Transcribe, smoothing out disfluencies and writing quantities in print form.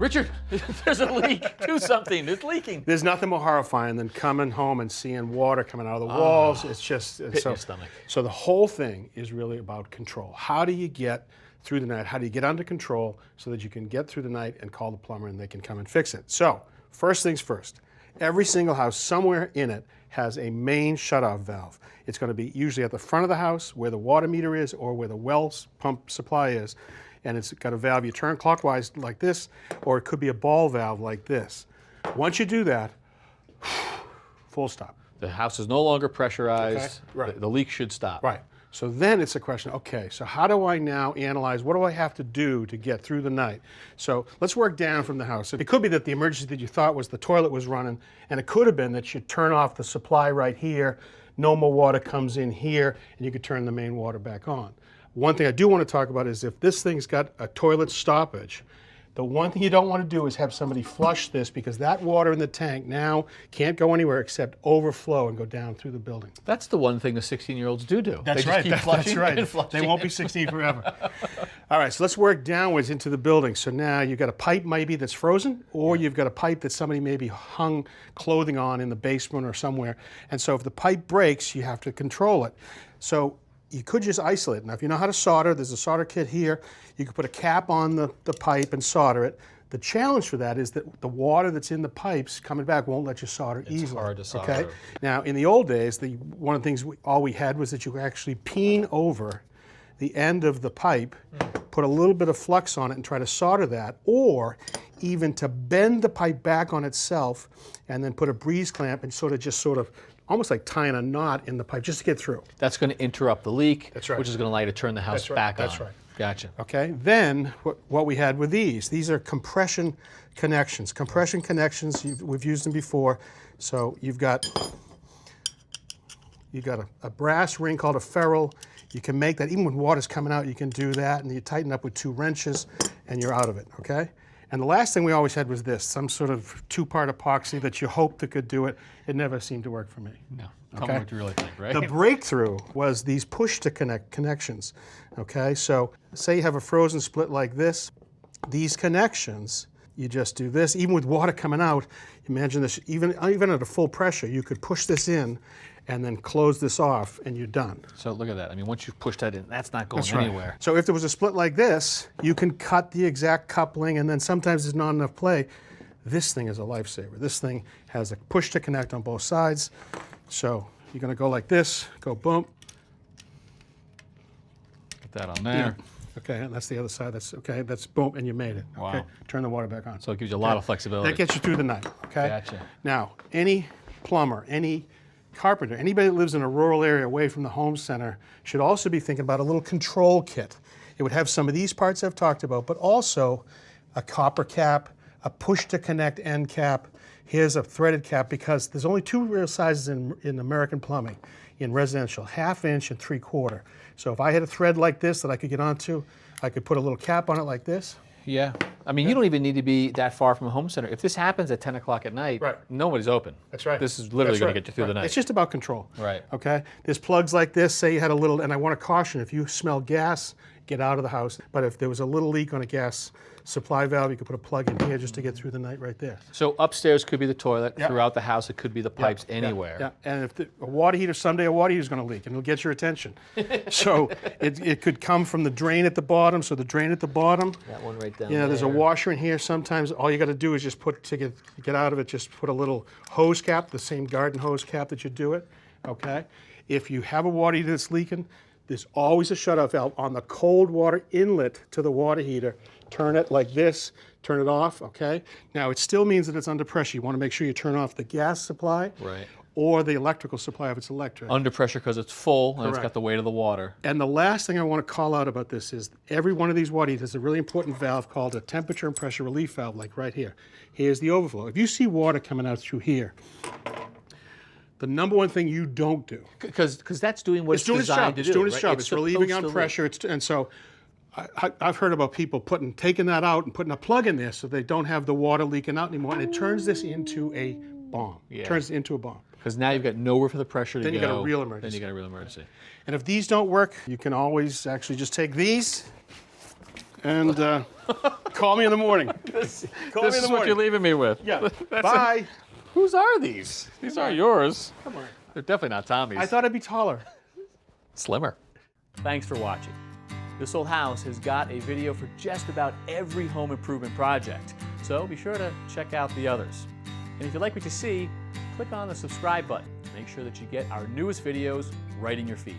Richard, there's a leak. Do something. It's leaking. There's nothing more horrifying than coming home and seeing water coming out of the walls. It's just Hit your stomach. So the whole thing is really about control. How do you get through the night? How do you get under control so that you can get through the night and call the plumber and they can come and fix it? So first things first, every single house somewhere in it has a main shutoff valve. It's going to be usually at the front of the house where the water meter is or where the well pump supply is. And it's got a valve you turn clockwise like this, or it could be a ball valve like this. Once you do that, full stop. The house is no longer pressurized. Okay. Right. The leak should stop. Right. So then it's a question, okay, so how do I now analyze, what do I have to do to get through the night? So let's work down from the house. It could be that the emergency that you thought was the toilet was running, and it could have been that you turn off the supply right here, no more water comes in here, and you could turn the main water back on. One thing I do want to talk about is if this thing's got a toilet stoppage, the one thing you don't want to do is have somebody flush this, because that water in the tank now can't go anywhere except overflow and go down through the building. That's the one thing the 16-year-olds do. That's they right. Just keep flushing and flushing. They won't be 16 forever. All right, so let's work downwards into the building. So now you've got a pipe maybe that's frozen, or you've got a pipe that somebody maybe hung clothing on in the basement or somewhere. And so if the pipe breaks, you have to control it. So you could just isolate it. Now, if you know how to solder, there's a solder kit here. You could put a cap on the pipe and solder it. The challenge for that is that the water that's in the pipes coming back won't let you solder easily. It's hard to solder. Okay? Now, in the old days, one of the things all we had was that you could actually peen over the end of the pipe, put a little bit of flux on it and try to solder that, or even to bend the pipe back on itself and then put a breeze clamp and sort of almost like tying a knot in the pipe just to get through. That's going to interrupt the leak, That's right. which is going to allow you to turn the house back on. That's right. Gotcha. Okay, then what we had were these are compression connections. Compression connections, we've used them before. So you've got a brass ring called a ferrule. You can make that, even when water's coming out, you can do that, and you tighten up with 2 wrenches and you're out of it, okay? And the last thing we always had was this, some sort of 2-part epoxy that you hoped that could do it. It never seemed to work for me. No, come on, what you really think, right? The breakthrough was these push-to-connect connections, okay? So say you have a frozen split like this. These connections, you just do this. Even with water coming out, imagine this, even at a full pressure, you could push this in and then close this off, and you're done. So look at that. I mean, once you've pushed that in, that's not going Right. anywhere. So if there was a split like this, you can cut the exact coupling, and then sometimes there's not enough play. This thing is a lifesaver. This thing has a push to connect on both sides. So you're gonna go like this, go boom. Put that on there. Okay, and that's the other side. That's okay, that's boom, and you made it. Wow. Okay, turn the water back on. So it gives you a lot of flexibility. That gets you through the night, okay? Gotcha. Now, any plumber, any carpenter, anybody that lives in a rural area away from the home center should also be thinking about a little control kit. It would have some of these parts I've talked about, but also a copper cap, a push-to-connect end cap. Here's a threaded cap, because there's only 2 real sizes in American plumbing, in residential, 1/2 inch and 3/4. So if I had a thread like this that I could get onto, I could put a little cap on it like this. Yeah. I mean, you don't even need to be that far from a home center. If this happens at 10 o'clock at night, Right. nobody's open. That's right. This is literally going to get you through the night. It's just about control. Right. Okay? There's plugs like this. Say you had a little, and I want to caution, if you smell gas, get out of the house. But if there was a little leak on a gas supply valve, you could put a plug in here just to get through the night right there. So upstairs could be the toilet. Yeah. Throughout the house, it could be the pipes anywhere. Yeah, and if a water heater, someday a water heater is going to leak, and it'll get your attention. So it could come from the drain at the bottom. So the drain at the bottom. That one right down There's a there. washer in here. Sometimes all you got to do is just get out of it, just put a little hose cap, the same garden hose cap that you do it, okay? If you have a water heater that's leaking, there's always a shutoff valve on the cold water inlet to the water heater. Turn it like this, turn it off, okay? Now, it still means that it's under pressure. You want to make sure you turn off the gas supply Right. or the electrical supply if it's electric. Under pressure because it's full and it's Correct. got the weight of the water. And the last thing I want to call out about this is every one of these water heaters has a really important valve called a temperature and pressure relief valve, like right here. Here's the overflow. If you see water coming out through here, the number one thing you don't do. Because that's doing what it's doing its designed job. to It's do. doing its right? job. It's relieving supposed on to pressure. And so I've heard about people taking that out and putting a plug in there so they don't have the water leaking out anymore, and it turns this into a bomb. Yeah. It turns it into a bomb. Because now you've got nowhere for the pressure to Then go. you got a real emergency. Then you got a real emergency. And if these don't work, you can always actually just take these and call me in the morning. This Call me in is the what morning. you're leaving me with. Yeah. Bye. Whose are these? These aren't yours. Come on. They're definitely not Tommy's. I thought I'd be taller. Slimmer. Thanks for watching. This Old House has got a video for just about every home improvement project, so be sure to check out the others. And if you like what you see, click on the subscribe button to make sure that you get our newest videos right in your feed.